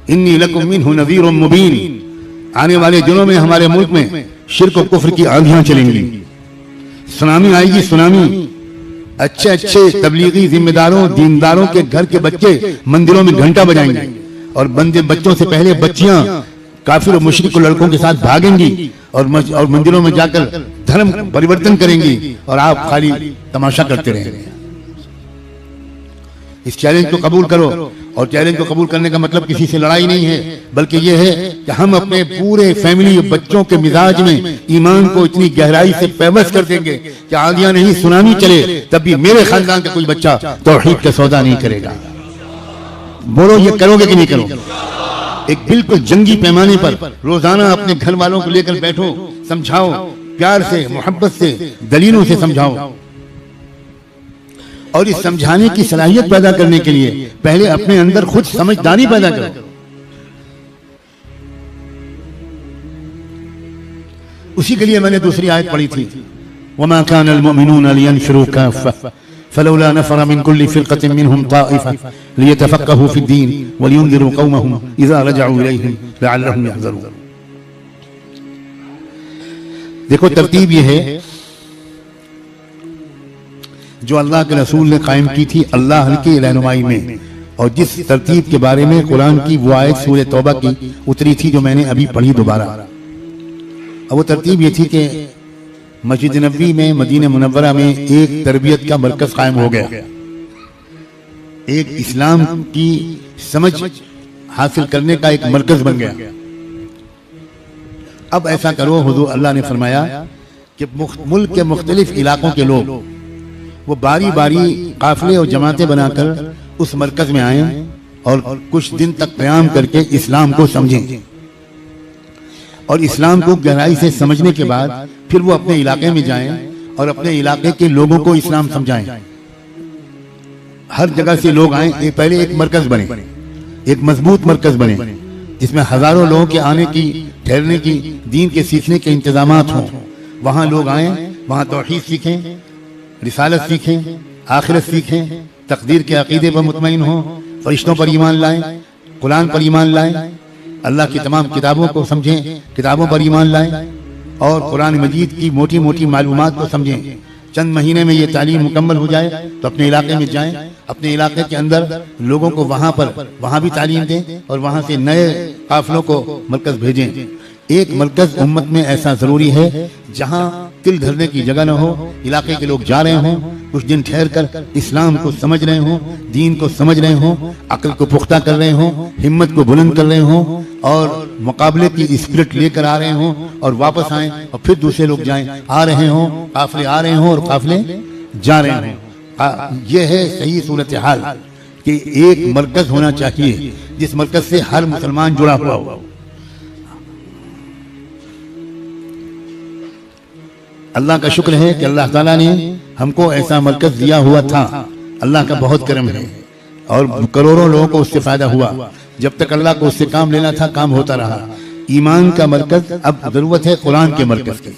انی لکم منہ نذیر مبین. آنے والے دنوں میں ہمارے ملک میں شرک و کفر کی آندھیاں چلیں گی، سونامی آئے گی، سونامی. اچھے اچھے تبلیغی ذمہ داروں دینداروں کے گھر کے بچے مندروں میں گھنٹا بجائیں گے، اور بچوں سے پہلے بچیاں کافر و مشرک لڑکوں کے ساتھ بھاگیں گی اور مندروں میں جا کر دھرم پریورتن کریں گی، اور آپ خالی تماشا کرتے رہیں گے. اس چیلنج کو قبول کرو، اور چیلنج کو قبول کرنے کا مطلب کسی سے لڑائی نہیں ہے، بلکہ یہ ہے کہ ہم اپنے پورے فیملی بچوں کے مزاج میں ایمان کو اتنی گہرائی سے پیوست کر دیں گے کہ آندھیاں نہیں سونامی چلے تب بھی میرے خاندان کا کوئی بچہ توحید کا سودا نہیں کرے گا. بولو یہ کرو گے کہ نہیں کرو گے؟ ایک بالکل جنگی پیمانے پر روزانہ اپنے گھر والوں کو لے کر بیٹھو، سمجھاؤ، پیار سے، محبت سے، دلیلوں سے سمجھاؤ. اور اس سمجھانے کی صلاحیت پیدا کرنے کے لیے پہلے اپنے اندر خود سمجھداری پیدا کرو. اسی کے لیے میں نے دوسری آیت پڑھی تھی، وَمَا كَانَ الْمُؤْمِنُونَ لِيَنْفِرُوا كَافَّةً فَلَوْلَا نَفَرَ مِنْ كُلِّ فِرْقَةٍ مِّنْهُمْ طَائِفَةٌ لِيَتَفَقَّهُوا فِي الدِّينِ وَلِيُنذِرُوا قَوْمَهُمْ إِذَا رَجَعُوا إِلَيْهِمْ لَعَلَّهُمْ يَحْذَرُونَ. دیکھو ترتیب یہ ہے جو اللہ کے رسول نے قائم کی تھی اللہ کی رہنمائی میں، اور جس ترتیب کے بارے میں قرآن کی وہ آیت سورہ توبہ کی اتری تھی جو میں نے ابھی پڑھی دوبارہ. اور وہ ترتیب یہ تھی کہ مسجد نبوی میں مدینہ منورہ میں ایک تربیت کا مرکز قائم ہو گیا، ایک اسلام کی سمجھ حاصل کرنے کا ایک مرکز بن گیا. اب ایسا کرو، حضور اللہ نے فرمایا کہ ملک کے مختلف علاقوں کے لوگ وہ باری باری قافلے اور جماعتیں بنا کر اس مرکز میں آئیں اور کچھ دن تک قیام کر کے اسلام کو سمجھیں، اور اسلام کو گہرائی سے سمجھنے کے بعد پھر وہ اپنے علاقے میں جائیں اور اپنے علاقے کے لوگوں کو اسلام سمجھائیں. ہر جگہ سے لوگ آئیں، پہلے ایک مرکز بنے، ایک مضبوط مرکز بنے جس میں ہزاروں لوگوں کے آنے کی، ٹھہرنے کی، دین کے سیکھنے کے انتظامات ہوں. وہاں لوگ آئیں، وہاں توحید سیکھیں، رسالت سیکھیں، آخرت سیکھیں، تقدیر کے عقیدے پر مطمئن ہوں، فرشتوں پر ایمان لائیں، قرآن پر ایمان لائیں، اللہ کی تمام کتابوں کو سمجھیں، کتابوں پر ایمان لائیں، اور قرآن مجید کی موٹی موٹی معلومات کو سمجھیں. چند مہینے میں یہ تعلیم مکمل ہو جائے تو اپنے علاقے میں جائیں، اپنے علاقے کے اندر لوگوں کو وہاں بھی تعلیم دیں، اور وہاں سے نئے قافلوں کو مرکز بھیجیں. ایک مرکز امت میں ایسا ضروری ہے جہاں دل دھرنے کی جگہ نہ ہو، علاقے کے لوگ جا رہے ہوں، کچھ دن ٹھہر کر اسلام کو سمجھ رہے ہوں، دین کو سمجھ رہے ہوں، عقل کو پختہ کر رہے ہوں، ہمت کو بلند کر رہے ہوں، اور مقابلے کی اسپرٹ لے کر آ رہے ہوں، اور واپس آئیں اور پھر دوسرے لوگ جائیں، آ رہے ہوں، قافلے آ رہے ہوں اور قافلے جا رہے ہوں. یہ ہے صحیح صورتحال کہ ایک مرکز ہونا چاہیے جس مرکز سے ہر مسلمان جڑا ہوا ہو. اللہ کا شکر ہے کہ اللہ تعالیٰ نے ہم کو ایسا مرکز دیا ہوا تھا. اللہ کا بہت کرم ہے، اور کروڑوں لوگوں کو اس سے فائدہ ہوا. جب تک اللہ کو اس سے کام لینا تھا کام ہوتا رہا. ایمان کا مرکز اب ضرورت ہے قرآن کے مرکز کی.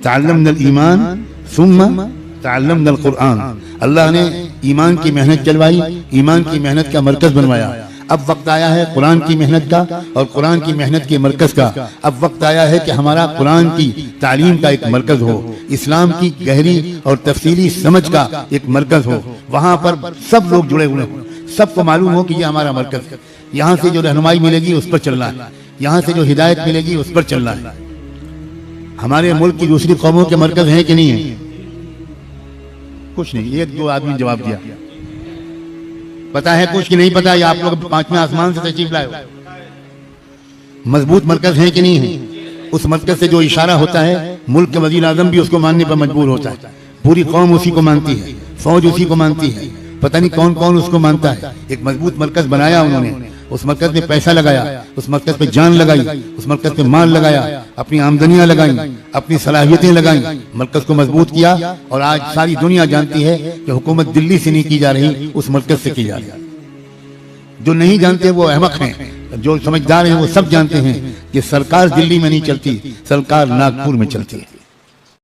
تعلمنا الایمان ثم تعلمنا القرآن. اللہ نے ایمان کی محنت چلوائی، ایمان کی محنت کا مرکز بنوایا. اب وقت آیا ہے قرآن کی محنت کا اور قرآن کی محنت کے مرکز کا. اب وقت آیا ہے کہ ہمارا قرآن کی تعلیم کا ایک مرکز ہو، اسلام کی گہری اور تفصیلی سمجھ کا ایک مرکز ہو. وہاں پر سب لوگ جڑے ہوئے ہوں، سب کو معلوم ہو کہ یہ ہمارا مرکز ہے. یہاں سے جو رہنمائی ملے گی اس پر چلنا ہے، یہاں سے جو ہدایت ملے گی اس پر چلنا ہے. ہمارے ملک کی دوسری قوموں کے مرکز ہیں کہ نہیں ہیں؟ کچھ نہیں. ایک دو آدمی جواب دیا. پتا ہے کچھ کہ نہیں پتا؟ یا آپ لوگ پانچویں آسمان سے تشریف لائے ہو؟ مضبوط مرکز ہیں کہ نہیں ہیں؟ اس مرکز سے جو اشارہ ہوتا ہے ملک کے وزیر اعظم بھی اس کو ماننے پر مجبور ہوتا ہے. پوری قوم اسی کو مانتی ہے، فوج اسی کو مانتی ہے، پتہ نہیں کون کون اس کو مانتا ہے. ایک مضبوط مرکز بنایا انہوں نے، اس مرکز میں پیسہ لگایا، اس مرکز پہ جان لگائی، اس مرکز پہ مال لگایا، اپنی آمدنیاں لگائیں، اپنی صلاحیتیں لگائیں، مرکز کو مضبوط کیا. اور آج ساری دنیا جانتی ہے کہ حکومت دلی سے نہیں کی جا رہی، اس مرکز سے کی جا رہی. جو نہیں جانتے وہ احمق ہیں، جو سمجھدار ہیں وہ سب جانتے ہیں کہ سرکار دلی میں نہیں چلتی، سرکار ناگپور میں چلتی ہے.